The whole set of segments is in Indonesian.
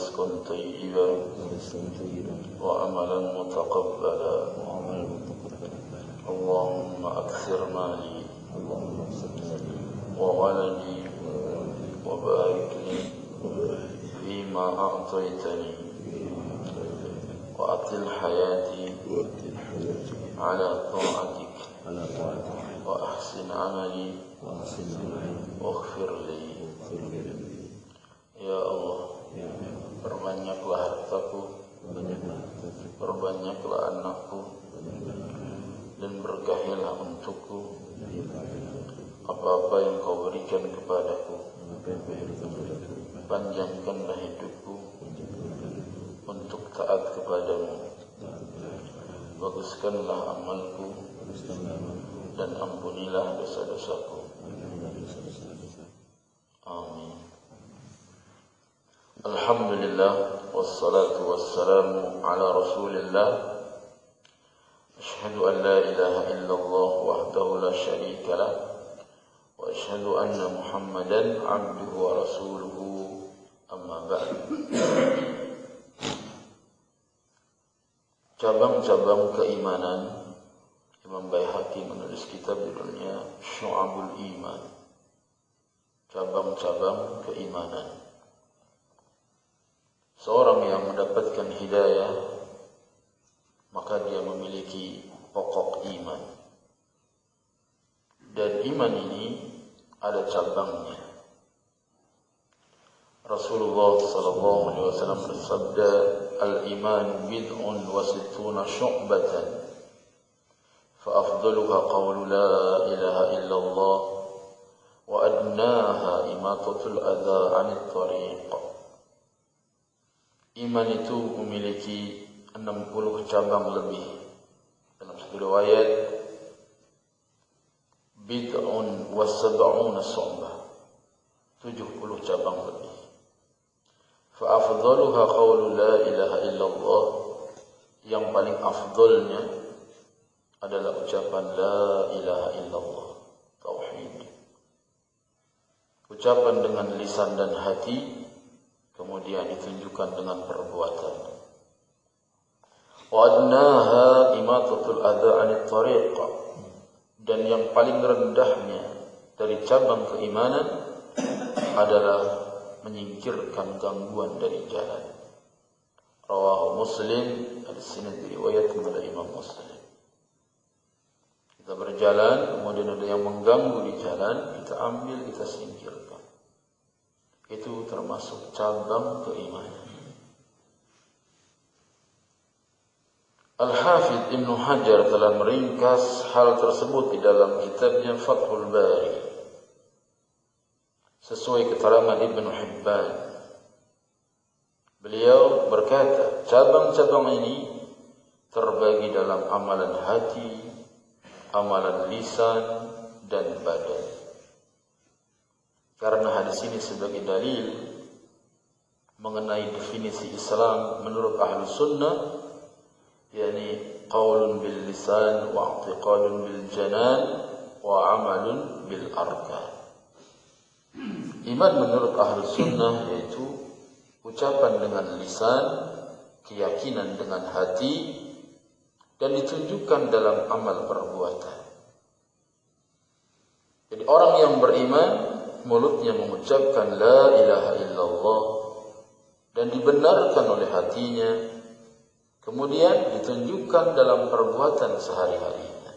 ورزقا طيبا وعملا متقبلا اللهم أكثر مالي وولدي وبارك لي فيما أعطيتني وأطل حياتي على طاعتك وأحسن عملي واغفر لي. Ya Allah, perbanyaklah hartaku, perbanyaklah anakku, dan berkahilah untukku apa-apa yang kau berikan kepadaku. Panjangkanlah hidupku untuk taat kepadamu. Baguskanlah amalku dan ampunilah dosa-dosaku. Amin. Alhamdulillah, wassalatu wassalamu ala rasulillah. Ashhadu an la ilaha illallah wahdahu la syarika lah, wa ashhadu anna Muhammadan abduhu wa rasuluhu, amma ba'd. Cabang-cabang keimanan. Imam Baihaqi menulis kitab judulnya Syu'abul Iman, cabang-cabang keimanan. Seorang yang mendapatkan hidayah, maka dia memiliki pokok iman. Dan iman ini ada cabangnya. Rasulullah SAW bersabda, "Al-iman bid'un wa sittuna syu'batan, fa afdaluha qawlu la ilaha illallah, wa adnaha imatatul adha 'anit thariq." Iman itu memiliki 60 cabang lebih. Dalam satu riwayat, bid'un wa sab'una syu'bah, 70 cabang lebih. Fa afdaluha qawlu la ilaha illallah, yang paling afdalnya adalah ucapan la ilaha illallah, tauhid. Ucapan dengan lisan dan hati, kemudian ditunjukkan dengan perbuatan. Wa adnaha imatatul adha 'anit thariq, dan yang paling rendahnya dari cabang keimanan adalah menyingkirkan gangguan dari jalan. Rawahu Muslim, hadis ini diriwayatkan oleh Imam Muslim. Kita berjalan, kemudian ada yang mengganggu di jalan, kita ambil, kita singkirkan. Itu termasuk cabang keimanan. Al-Hafidh Ibn Hajar telah meringkas hal tersebut di dalam kitabnya Fathul Bari, sesuai keterangan Ibn Hibban. Beliau berkata, cabang-cabang ini terbagi dalam amalan hati, amalan lisan, dan badan. Karena hadis ini sebagai dalil mengenai definisi Islam menurut ahlu sunnah, yakni qaulun bil lisan wa i'tiqadun bil janan wa amalun bil arkan. Iman menurut ahlu sunnah yaitu ucapan dengan lisan, keyakinan dengan hati, dan ditunjukkan dalam amal perbuatan. Jadi orang yang beriman, mulutnya mengucapkan la ilaha illallah dan dibenarkan oleh hatinya, kemudian ditunjukkan dalam perbuatan sehari-harinya.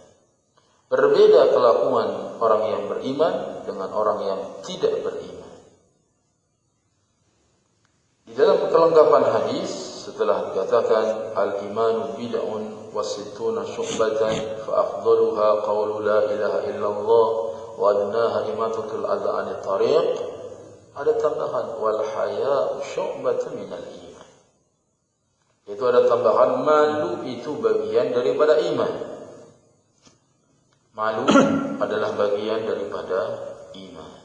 Berbeda kelakuan orang yang beriman dengan orang yang tidak beriman. Di dalam kelengkapan hadis, setelah dikatakan al-imanu bid'un wa sittuna syu'batan fa afdaluha qawlu la ilaha illallah wa adnaha imatatul adha 'anit thariq, ada tambahan wal haya'u syu'batun minal iman. Itu ada tambahan malu itu bagian daripada iman. Malu adalah bagian daripada iman.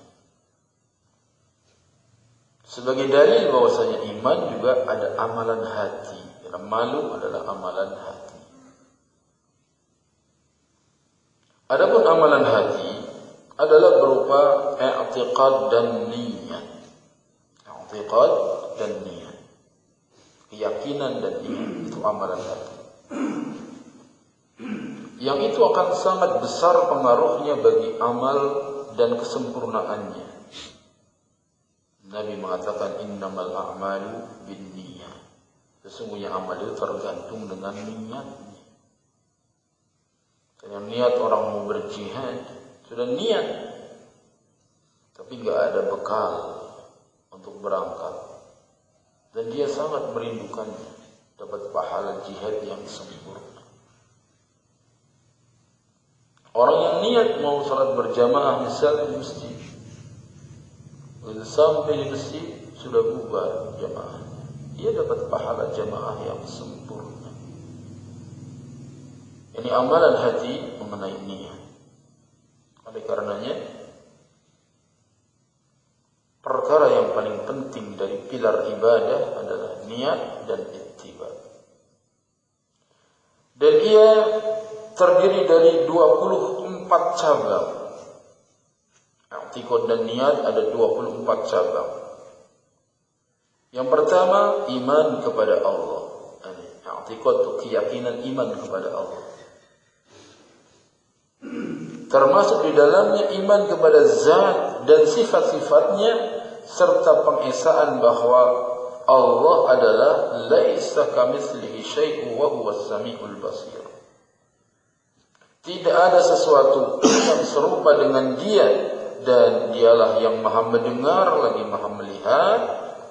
Sebagai dalil bahwasanya iman juga ada amalan hati. Karena malu adalah amalan hati. Adapun amalan hati adalah berupa i'tiqad dan niat. I'tiqad dan niat. keyakinan dan iman itu amalan hati. Yang itu akan sangat besar pengaruhnya bagi amal dan kesempurnaannya. Nabi mengatakan innamal a'malu binniyah. Sesungguhnya amal itu tergantung dengan niatnya. Dengan niat orang mau berjihad, sudah niat, tapi enggak ada bekal untuk berangkat, dan dia sangat merindukannya, dapat pahala jihad yang sempurna. Orang yang niat mau salat berjamaah misalnya di masjid, begitu sampai di masjid sudah bubar jamaah, dia dapat pahala jamaah yang sempurna. Ini amalan hati mengenai niat. Oleh karenanya, perkara yang paling penting dari pilar ibadah adalah niat dan ittiba. Dan ia terdiri dari 24 cabang. I'tiqad dan niat ada 24 cabang. Yang pertama, iman kepada Allah. I'tiqad itu keyakinan iman kepada Allah. Termasuk di dalamnya iman kepada zat dan sifat-sifatnya, serta pengesaan bahwa Allah adalah laisa kamitslihi syai'un wa huwas samiul basir. Tidak ada sesuatu yang serupa dengan Dia, dan Dialah yang Maha mendengar lagi Maha melihat.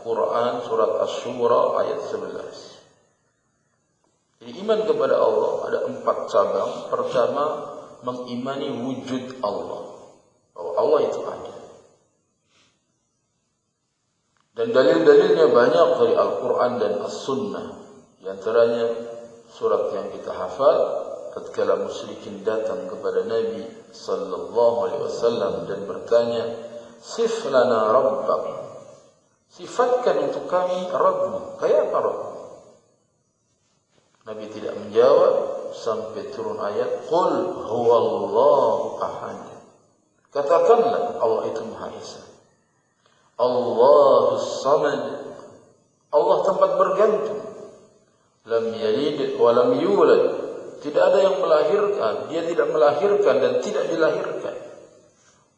Quran surat Asy-Syura ayat 11. Jadi iman kepada Allah ada 4 cabang. Pertama, mengimani wujud Allah, bahwa Allah itu ada. Dan dalil-dalilnya banyak dari Al-Quran dan As-Sunnah. Di antaranya surat yang kita hafal, tatkala musyrikin datang kepada Nabi sallallahu alaihi wasallam dan bertanya, "Sif lana rabbak." Sifatkan untuk kami Rabbmu. Kayak apa Rabbmu? Nabi tidak menjawab sampai turun ayat Qul huwallahu ahad. Katakanlah Allah itu Maha Esa. Allahus samad. Allah tempat bergantung. Lam yalid wa lam yulad. Tidak ada yang melahirkan, Dia tidak melahirkan dan tidak dilahirkan.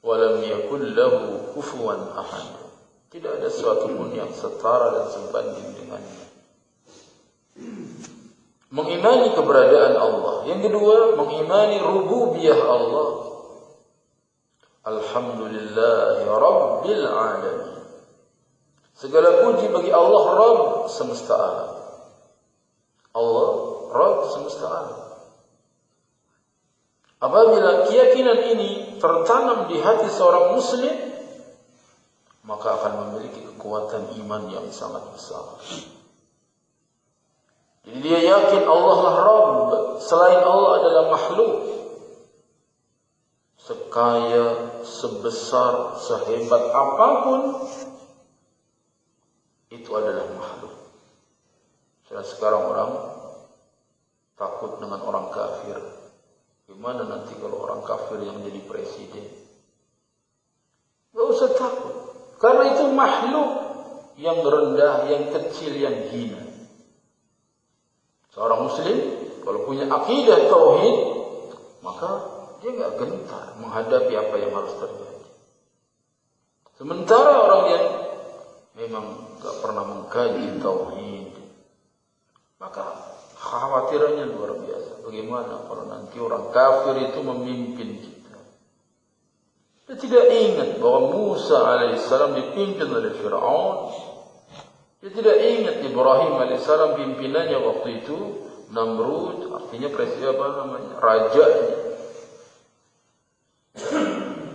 Wa lam yakul lahu kufuwan ahad. Tidak ada sesuatu pun yang setara dan sebanding dengannya. Mengimani keberadaan Allah. Yang kedua, mengimani rububiyah Allah. Alhamdulillahi Rabbil Alamin. Segala puji bagi Allah, Rabb semesta alam. Allah, Rabb semesta alam. Apabila keyakinan ini tertanam di hati seorang muslim, maka akan memiliki kekuatan iman yang sangat besar. Jadi dia yakin Allah lah Rabb, selain Allah adalah makhluk. Sekaya, sebesar, sehebat apapun, itu adalah makhluk. Sekarang orang takut dengan orang kafir. Gimana nanti kalau orang kafir yang jadi presiden? Gak usah takut. Karena itu makhluk yang rendah, yang kecil, yang hina. Seorang muslim kalau punya akidah tauhid, maka dia enggak gentar menghadapi apa yang harus terjadi. Sementara orang yang memang enggak pernah mengkaji tauhid, maka khawatirannya luar biasa. Bagaimana kalau nanti orang kafir itu memimpin kita? Dia tidak ingat bahwa Musa alaihissalam dipimpin oleh Fir'aun. Dia tidak ingat Ibrahim alaihissalam pimpinannya waktu itu Namrud, artinya presiden rajanya.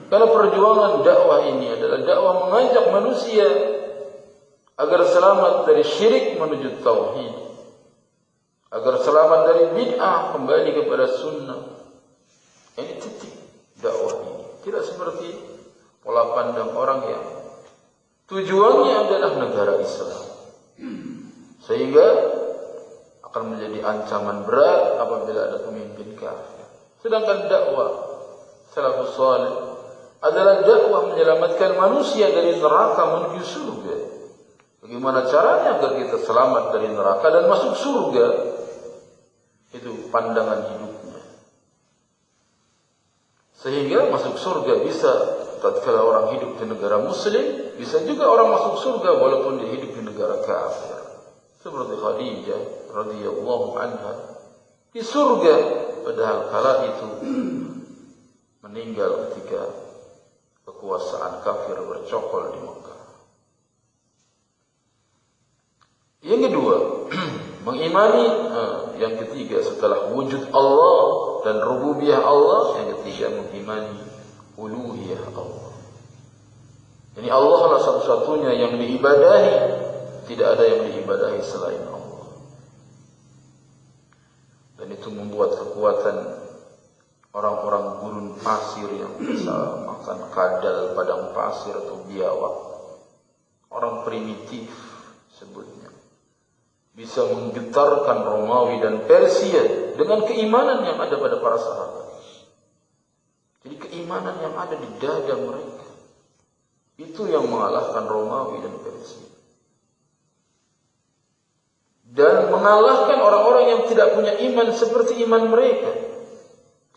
Karena perjuangan dakwah ini adalah dakwah mengajak manusia agar selamat dari syirik menuju tauhid, agar selamat dari bid'ah kembali kepada sunnah. Ini titik dakwah ini. Tidak seperti pola pandang orang yang tujuannya adalah negara Islam, sehingga akan menjadi ancaman berat apabila ada pemimpin kafir. Sedangkan dakwah salafus salih adalah dakwah menyelamatkan manusia dari neraka menuju surga. Bagaimana caranya agar kita selamat dari neraka dan masuk surga? Itu pandangan hidupnya. Sehingga masuk surga bisa tatkala orang hidup di negara muslim, bisa juga orang masuk surga walaupun dia hidup di negara kafir. Seperti Khadijah radhiyallahu anha di surga, padahal kala itu meninggal ketika kekuasaan kafir bercokol di Mekah. Yang kedua, mengimani yang ketiga setelah wujud Allah dan rububiyah Allah, yang ketiga mengimani uluhiyah Allah. Jadi Allah lah satu-satunya yang diibadahi, tidak ada yang diibadahi selain Allah. Dan itu membuat kekuatan orang-orang gurun pasir yang bisa makan kadal padang pasir atau biawak, orang primitif sebutnya, bisa menggetarkan Romawi dan Persia dengan keimanan yang ada pada para sahabat. Jadi keimanan yang ada di dada mereka itu yang mengalahkan Romawi dan Persia. Dan mengalahkan orang-orang yang tidak punya iman seperti iman mereka.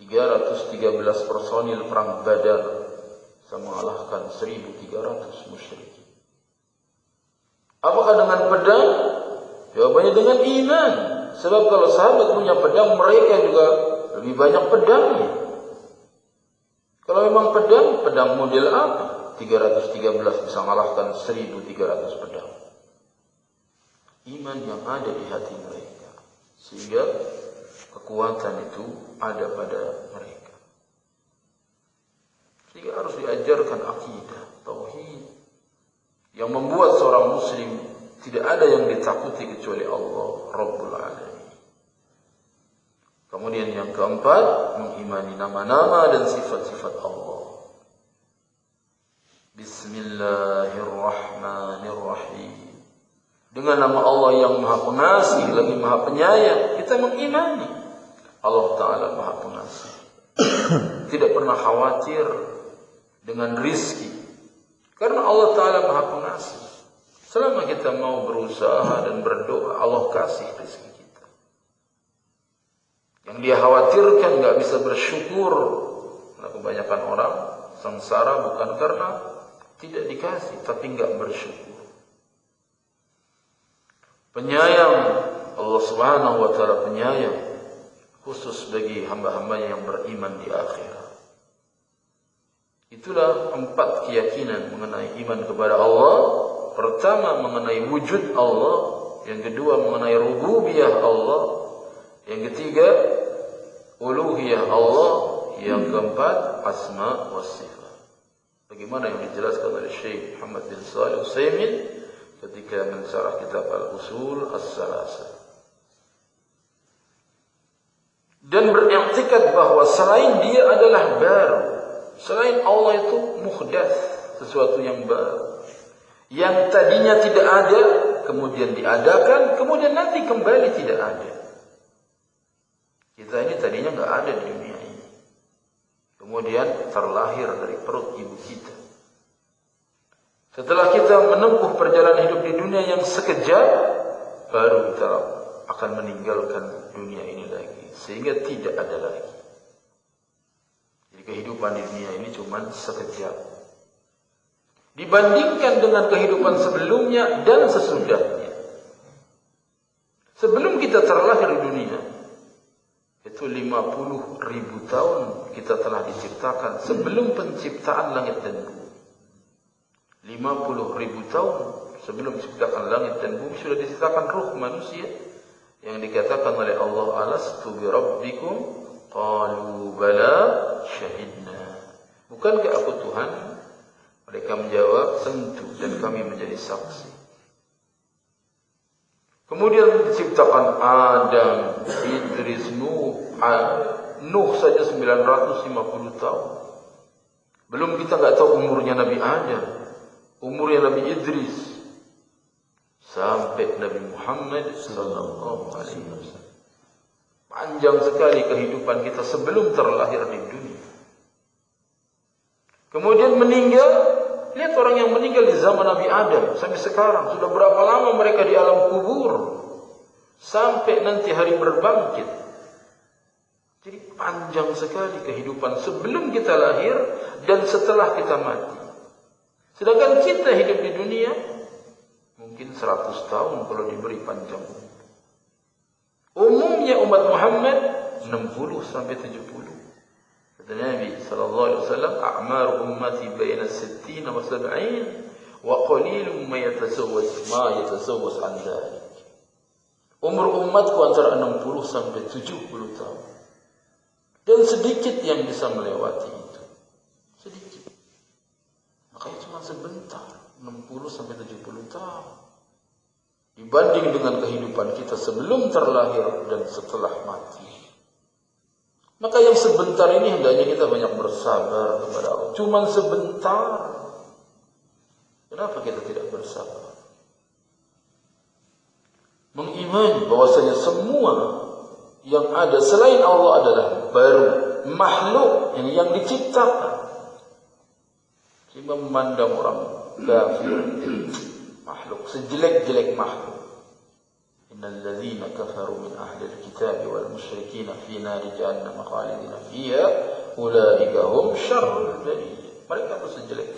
313 personil perang Badar bisa mengalahkan 1.300 musyrikin. Apakah dengan pedang? Jawabannya dengan iman. Sebab kalau sahabat punya pedang, mereka juga lebih banyak pedangnya. Kalau memang pedang model apa? 313 bisa mengalahkan 1.300 pedang. Iman yang ada di hati mereka, sehingga kekuatan itu ada pada mereka. Sehingga harus diajarkan akidah, tauhid, yang membuat seorang muslim tidak ada yang ditakuti kecuali Allah Rabbul Alamin. Kemudian yang keempat, mengimani nama-nama dan sifat-sifat Allah. Bismillahirrahmanirrahim. Dengan nama Allah yang Maha Pengasih lagi Maha Penyayang, kita mengimani Allah Ta'ala Maha Pengasih. Tidak pernah khawatir dengan rizki, karena Allah Ta'ala Maha Pengasih. Selama kita mau berusaha dan berdoa, Allah kasih rizki kita. Yang dia khawatirkan gak bisa bersyukur, karena kebanyakan orang sengsara bukan karena tidak dikasih, tapi gak bersyukur. Penyayang, Allah Subhanahu wa Ta'ala penyayang khusus bagi hamba-hambanya yang beriman di akhirat. Itulah 4 keyakinan mengenai iman kepada Allah. Pertama, mengenai wujud Allah. Yang kedua, mengenai rububiyah Allah. Yang ketiga, uluhiyah Allah. Yang keempat, asma wa sifat. Bagaimana yang dijelaskan oleh Syekh Muhammad bin Shalih Al-Utsaimin ketika mensyarah kitab Al-Usul As-Salasah. Dan beriktikad bahwa selain dia adalah baru, selain Allah itu muhdats, sesuatu yang baru, yang tadinya tidak ada, kemudian diadakan, kemudian nanti kembali tidak ada. Kita ini tadinya nggak ada di dunia ini, kemudian terlahir dari perut ibu kita. Setelah kita menempuh perjalanan hidup di dunia yang sekejap, baru kita akan meninggalkan dunia ini lagi, sehingga tidak ada lagi. Jadi kehidupan di dunia ini cuma sekejap dibandingkan dengan kehidupan sebelumnya dan sesudahnya. Sebelum kita terlahir di dunia, itu 50.000 tahun kita telah diciptakan sebelum penciptaan langit dan bumi. 50.000 tahun sebelum diciptakan langit dan bumi sudah diciptakan ruh manusia, yang dikatakan oleh Allah, alastu bi rabbikum qalu bala syahidna. Bukankah aku Tuhan? Mereka menjawab, tentu, dan kami menjadi saksi. Kemudian diciptakan Adam, Idris, Nuh saja 950 tahun. Belum kita nggak tahu umurnya Nabi Adam, umurnya Nabi Idris, sampai Nabi Muhammad sallallahu alaihi wasallam. Panjang sekali kehidupan kita sebelum terlahir di dunia. Kemudian meninggal Lihat orang yang meninggal di zaman Nabi Adam sampai sekarang. Sudah berapa lama mereka di alam kubur. Sampai nanti hari berbangkit. Jadi panjang sekali kehidupan sebelum kita lahir dan setelah kita mati. Sedangkan kita hidup di dunia mungkin 100 tahun kalau diberi panjang. Umumnya umat Muhammad 60 sampai 70. Kata Nabi sallallahu alaihi wasallam, "A'mar ummati baina 60 wa 70 wa qalilun ma yatasawwas an dzalik." Umur umatku antara 60 sampai 70 tahun. Dan sedikit yang bisa melewati itu. Sedikit. Makanya cuma sebentar, 60 sampai 70 tahun. Dibanding dengan kehidupan kita sebelum terlahir dan setelah mati. Maka yang sebentar ini hendaknya kita banyak bersabar kepada Allah. Cuma sebentar. Kenapa kita tidak bersabar? Mengimani bahwasanya semua yang ada selain Allah adalah baru, makhluk yang diciptakan. Cuma memandang orang kafir, makhluk sejelek-jelek makhluk. Innal ladzina kafaru min ahli alkitab wal musyrikin fi nari jahannam khalidina fiha ulaika hum syarrul bariyah. Mereka itu sejelek.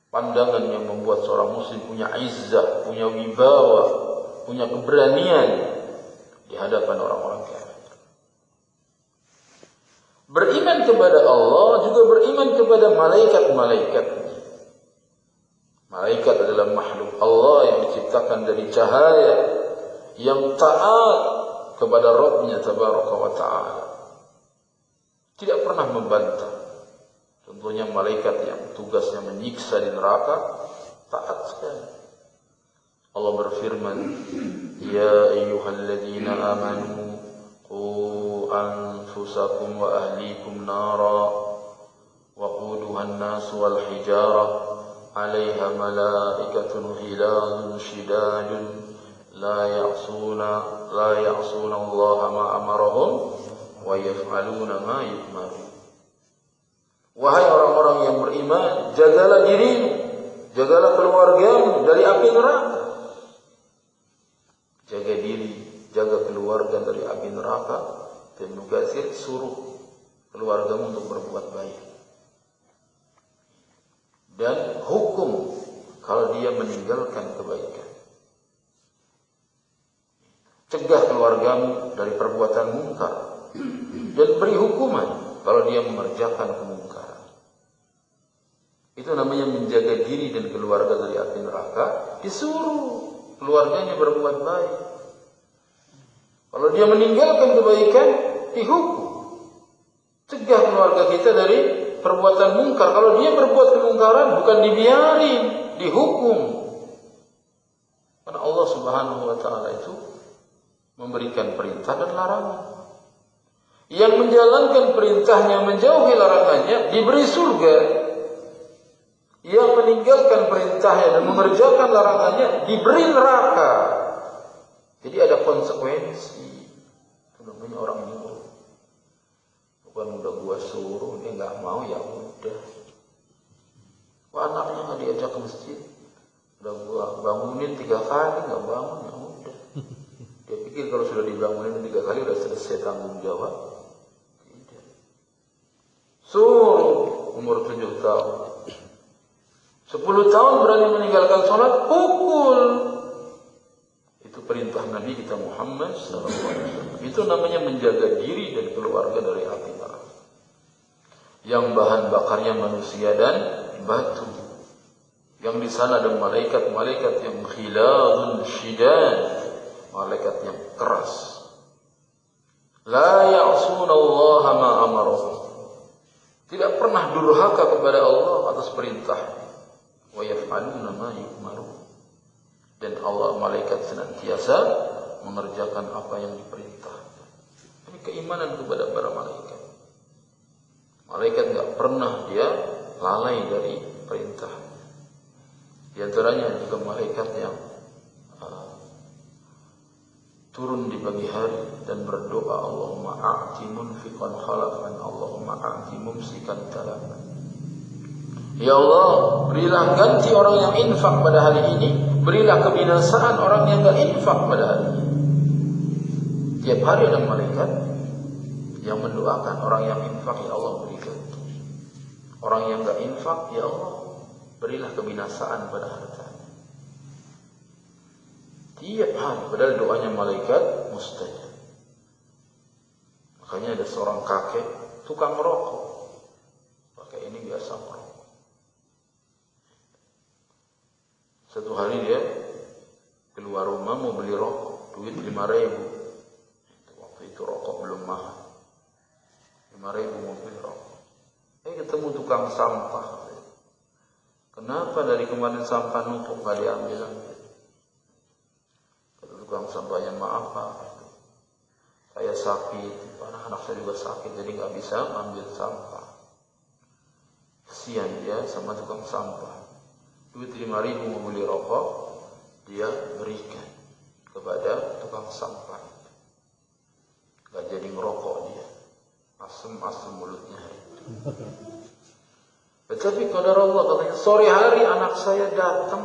Pandangan yang membuat seorang muslim punya izzah, punya wibawa, punya keberanian di hadapan orang-orang kafir. Beriman kepada Allah juga beriman kepada malaikat-malaikatnya. Malaikat adalah makhluk Allah yang diciptakan dari cahaya, yang taat kepada Rabb-Nya tabaraka wa ta'ala. Tidak pernah membantah. Contohnya malaikat yang tugasnya menyiksa di neraka, taat sekali. Allah berfirman, "Ya ayyuhalladzina amanu qu anfusakum wa ahlikum nara wa quduha an-nas wal hijarah 'alaiha malaikatun ghilazun shidadun la ya'suna Allah ma amarahum wa yaf'aluna ma yu'marun." Wahai orang-orang yang beriman, jagalah dirimu, jagalah keluargamu dari api neraka. Jaga diri, jaga keluarga dari api neraka. Dan Ibnu Katsir suruh keluargamu untuk berbuat baik. Dan hukum kalau dia meninggalkan kebaikan. Cegah keluargamu dari perbuatan mungkar. Dan beri hukuman kalau dia mengerjakan kemungkaran. Itu namanya menjaga diri dan keluarga dari api neraka. Disuruh keluarganya berbuat baik. Kalau dia meninggalkan kebaikan, dihukum. Cegah keluarga kita dari perbuatan mungkar. Kalau dia berbuat kemungkaran, bukan dibiarin, dihukum. Karena Allah Subhanahu wa ta'ala itu memberikan perintah dan larangan. Yang menjalankan perintahnya, menjauhi larangannya, diberi surga. Yang meninggalkan perintahnya dan mengerjakan larangannya, diberi neraka. Jadi ada konsekuensi. Itu namanya orang nyuruh. Bukan udah gua suruh, dia nggak mau, ya udah. Wah, anaknya nggak diajak ke masjid. Udah gua bangunin 3 kali, nggak bangun, ya udah. Dia pikir kalau sudah dibangunin 3 kali udah selesai tanggung jawab. Tidak. Suruh umur 7 tahun. 10 tahun berani meninggalkan sholat, pukul. Itu perintah Nabi kita Muhammad SAW. Itu namanya menjaga diri dan keluarga dari api neraka. Yang bahan bakarnya manusia dan batu. Yang di sana ada malaikat-malaikat yang khilazun shidad, malaikat yang keras. La ya'suna Allah ma amarahum. Tidak pernah durhaka kepada Allah atas perintah. Wa yaf'aluna ma yu'marun. Dan Allah malaikat senantiasa mengerjakan apa yang diperintahkan. Ini keimanan kepada para malaikat. Malaikat enggak pernah dia lalai dari perintah. Di antaranya juga malaikat yang turun di pagi hari dan berdoa, Allahumma a'ti munfiqan khalafan, Allahumma a'ti mumsikan talafan. Ya Allah, berilah ganti orang yang infak pada hari ini, berilah kebinasaan orang yang enggak infak pada hari ini. Tiap hari ada malaikat yang mendoakan orang yang infak, ya Allah beri ganti. Orang yang enggak infak, ya Allah berilah kebinasaan pada hartanya. Tiap hari, padahal doanya malaikat mustajab. Makanya ada seorang kakek tukang merokok. Kakek ini biasa merokok. Satu hari dia keluar rumah mau beli rokok, duit 5.000. Waktu itu rokok belum mahal. 5.000 mau beli rokok. Ketemu tukang sampah. Kenapa dari kemarin sampah numpuk gak diambil? Kata tukang sampahnya, maaf Pak, saya sakit, anak saya juga sakit, jadi gak bisa ambil sampah. Kesian dia sama tukang sampah. Duit 5.000 mau beli rokok, dia berikan kepada tukang sampah. Gak jadi ngerokok dia, asem-asem mulutnya hari itu. Tetapi qadar Allah, katanya sore hari anak saya datang,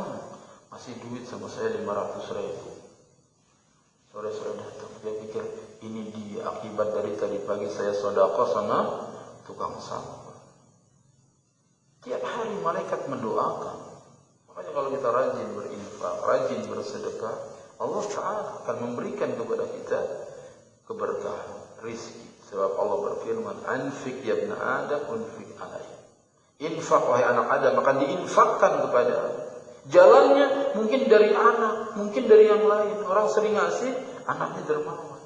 masih duit sama saya 500.000. Sore-sore datang, dia pikir ini dia akibat dari tadi pagi saya sedekah sama tukang sampah. Tiap hari malaikat mendoakan. Makanya kalau kita rajin berinfak, rajin bersedekah, Allah Ta'ala akan memberikan kepada kita keberkahan, rizki. Sebab Allah berfirman, Anfik ya ibn Adam, unfik alaih. Infak wahai anak Adam, akan diinfakkan kepada. Jalannya mungkin dari anak, mungkin dari yang lain. Orang sering ngasih, anaknya dermawan.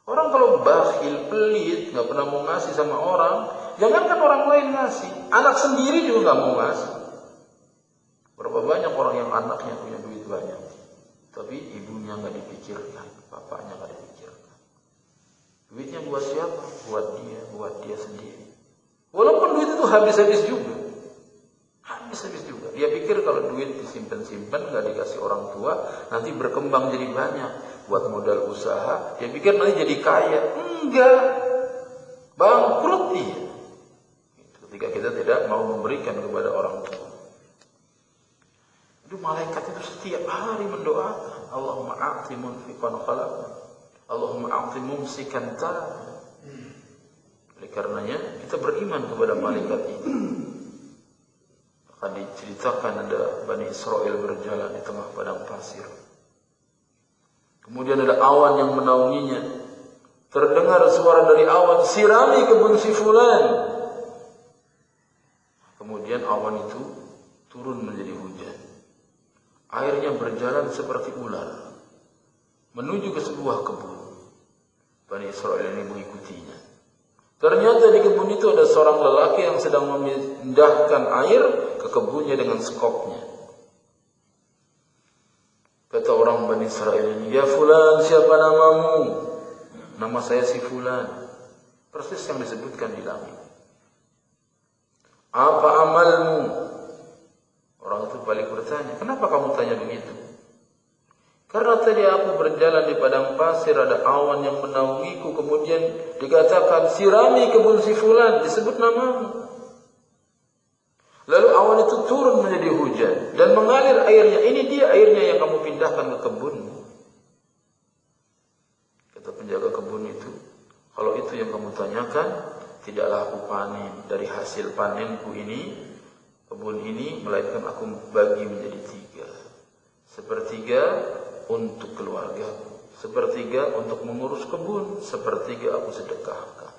Orang kalau bakhil, pelit, gak pernah mau ngasih sama orang, jangankan orang lain ngasih, anak sendiri juga gak mau ngasih. Berapa banyak orang yang anaknya punya duit banyak, tapi ibunya nggak dipikirkan, bapaknya nggak dipikirkan. Duitnya buat siapa? Buat dia sendiri. Walaupun duit itu habis-habis juga. Habis-habis juga. Dia pikir kalau duit disimpan-simpan nggak dikasih orang tua, nanti berkembang jadi banyak. Buat modal usaha, dia pikir nanti jadi kaya. Enggak. Bangkrut dia. Ketika kita tidak mau memberikan kepada orang tua. Itu malaikat itu setiap hari mendoakan, Allahumma a'ti munfiqan khalaqna, Allahumma a'ti mumsikan talaqna. Oleh karenanya kita beriman kepada malaikat ini. Akan diceritakan ada Bani Israel berjalan di tengah padang pasir. Kemudian ada awan yang menaunginya. Terdengar suara dari awan, sirami kebun si fulan. Kemudian awan itu turun menjadi hujan. Airnya berjalan seperti ular menuju ke sebuah kebun. Bani Israel ini mengikutinya. Ternyata di kebun itu ada seorang lelaki yang sedang memindahkan air ke kebunnya dengan skopnya. Kata orang Bani Israel ini, ya fulan, siapa namamu? Nama saya si fulan. Persis yang disebutkan di langit. Apa amalmu? Orang itu balik bertanya, kenapa kamu tanya begitu? Karena tadi aku berjalan di padang pasir, ada awan yang menaungiku, kemudian dikatakan, sirami kebun si fulan, disebut namamu. Lalu awan itu turun menjadi hujan, dan mengalir airnya, ini dia airnya yang kamu pindahkan ke kebunmu. Kata penjaga kebun itu, kalau itu yang kamu tanyakan, tidaklah aku panen dari hasil panenku ini, kebun ini, melainkan aku bagi menjadi 3. Sepertiga untuk keluargaku, sepertiga untuk mengurus kebun, sepertiga aku sedekahkan.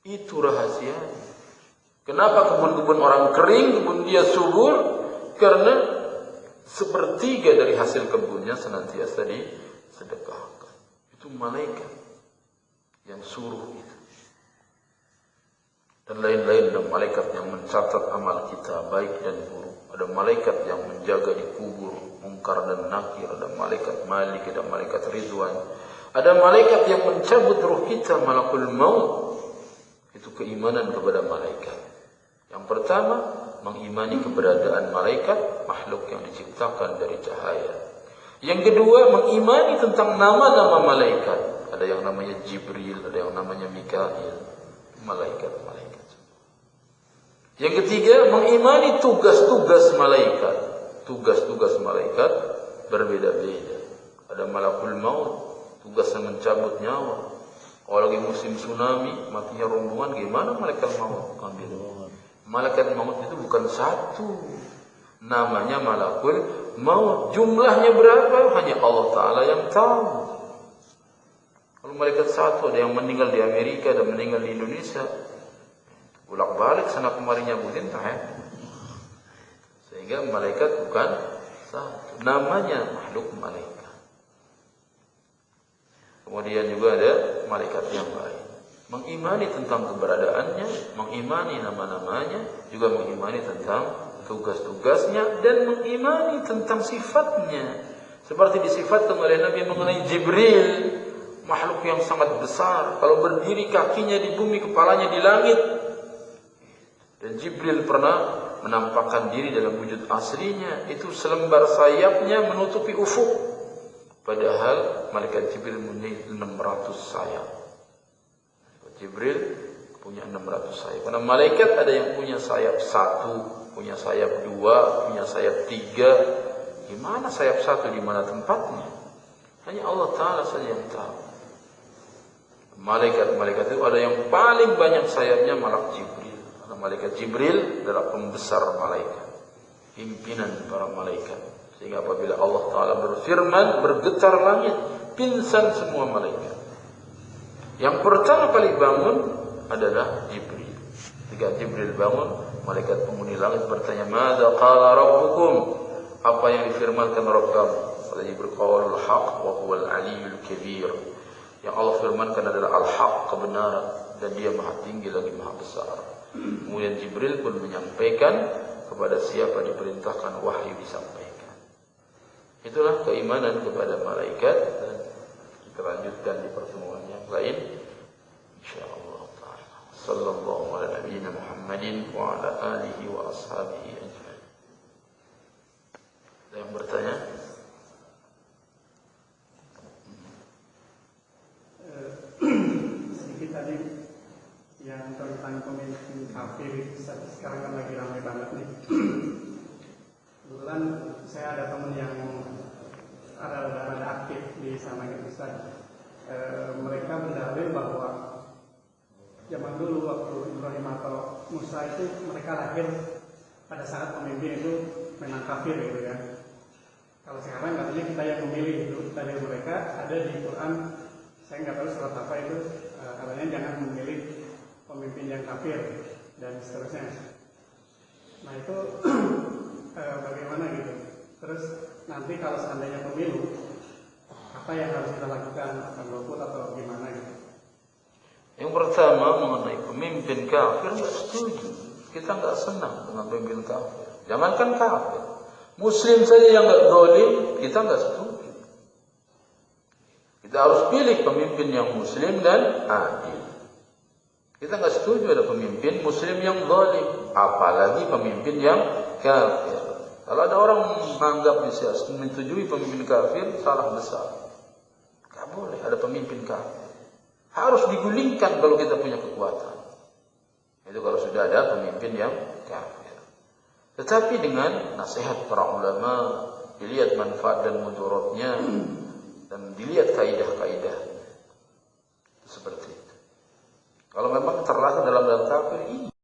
Itu rahasianya. Kenapa kebun-kebun orang kering, kebun dia subur? Karena sepertiga dari hasil kebunnya senantiasa disedekahkan. Itu malaikat yang suruh itu. Dan lain-lain, ada malaikat yang mencatat amal kita baik dan buruk. Ada malaikat yang menjaga di kubur, mungkar dan nakir. Ada malaikat Malik, ada malaikat Ridwan. Ada malaikat yang mencabut ruh kita, malakul maut. Itu keimanan kepada malaikat. Yang pertama, mengimani keberadaan malaikat, makhluk yang diciptakan dari cahaya. Yang kedua, mengimani tentang nama-nama malaikat. Ada yang namanya Jibril, ada yang namanya Mikail. Malaikat-malaikat. Yang ketiga, mengimani tugas-tugas malaikat. Tugas-tugas malaikat berbeda-beda. Ada malakul maut, tugasnya mencabut nyawa. Kalau lagi musim tsunami, matinya rombongan, gimana malaikat maut ambil? Malaikat maut itu bukan satu. Namanya malakul maut. Jumlahnya berapa? Hanya Allah Ta'ala yang tahu. Kalau malaikat satu, ada yang meninggal di Amerika, ada yang meninggal di Indonesia. Bolak-balik sana kemari nyabutin sehingga malaikat bukan satu, namanya makhluk malaikat. Kemudian juga ada malaikat yang lain, mengimani tentang keberadaannya, mengimani nama-namanya, juga mengimani tentang tugas-tugasnya, dan mengimani tentang sifatnya. Seperti disifatkan oleh Nabi mengenai Jibril, makhluk yang sangat besar, kalau berdiri kakinya di bumi, kepalanya di langit. Dan Jibril pernah menampakkan diri dalam wujud aslinya, itu selembar sayapnya menutupi ufuk. Padahal malaikat Jibril mempunyai 600 sayap. Jibril punya 600 sayap. Karena malaikat ada yang punya sayap 1, punya sayap 2, punya sayap 3. Gimana sayap 1, di mana tempatnya? Hanya Allah Ta'ala saja yang tahu. Malaikat-malaikat itu ada yang paling banyak sayapnya malaikat Jibril. Malaikat Jibril adalah pembesar malaikat, pimpinan para malaikat. Sehingga apabila Allah Ta'ala berfirman, bergetar langit, pingsan semua malaikat. Yang pertama kali bangun adalah Jibril. Ketika Jibril bangun, malaikat penghuni langit bertanya, "Madza qala rabbukum?" Apa yang difirmankan Rabb kamu? Kata Jibril, "Qaulul haqq wa huwal aliyyul kabir." Yang Allah firmankan adalah al-haq, kebenaran, dan Dia Maha Tinggi lagi Maha Besar. Kemudian Jibril pun menyampaikan kepada siapa diperintahkan wahyu disampaikan. Itulah keimanan kepada malaikat, dan kita lanjutkan di pertemuan yang lain insyaallah taala. Sallallahu ala nabiyyina Muhammadin wa ala alihi wa ashabihi ajma'in. Ada yang bertanya? Sedikit tadi yang tentang pemimpin kafir sekarang kan lagi ramai banget nih. Kebetulan saya ada teman yang ada aktif di sana gitu Ustaz. Mereka berdalil bahwa zaman dulu waktu Ibrahim atau Musa itu mereka lahir pada saat pemimpin itu memang kafir gitu ya. Kalau sekarang katanya kita yang memilih itu, dari mereka ada di Quran. Saya nggak tahu surat apa itu, katanya jangan memilih pemimpin yang kafir dan seterusnya. Nah itu bagaimana gitu. Terus nanti kalau seandainya pemilu, apa yang harus kita lakukan? Akan golput atau gimana gitu? Yang pertama mengenai pemimpin kafir, nggak setuju. Kita nggak senang dengan pemimpin kafir. Jangankan kafir, Muslim saja yang nggak zalim, kita nggak setuju. Kita harus pilih pemimpin yang Muslim dan adil. Kita nggak setuju ada pemimpin Muslim yang zalim, apalagi pemimpin yang kafir. Kalau ada orang menganggap bisa menyetujui pemimpin kafir, salah besar. Nggak boleh ada pemimpin kafir. Harus digulingkan kalau kita punya kekuatan. Itu kalau sudah ada pemimpin yang kafir. Tetapi dengan nasihat para ulama, dilihat manfaat dan mudaratnya, dan dilihat kaidah-kaidah. Seperti itu. Kalau memang terlahir dalam kafir,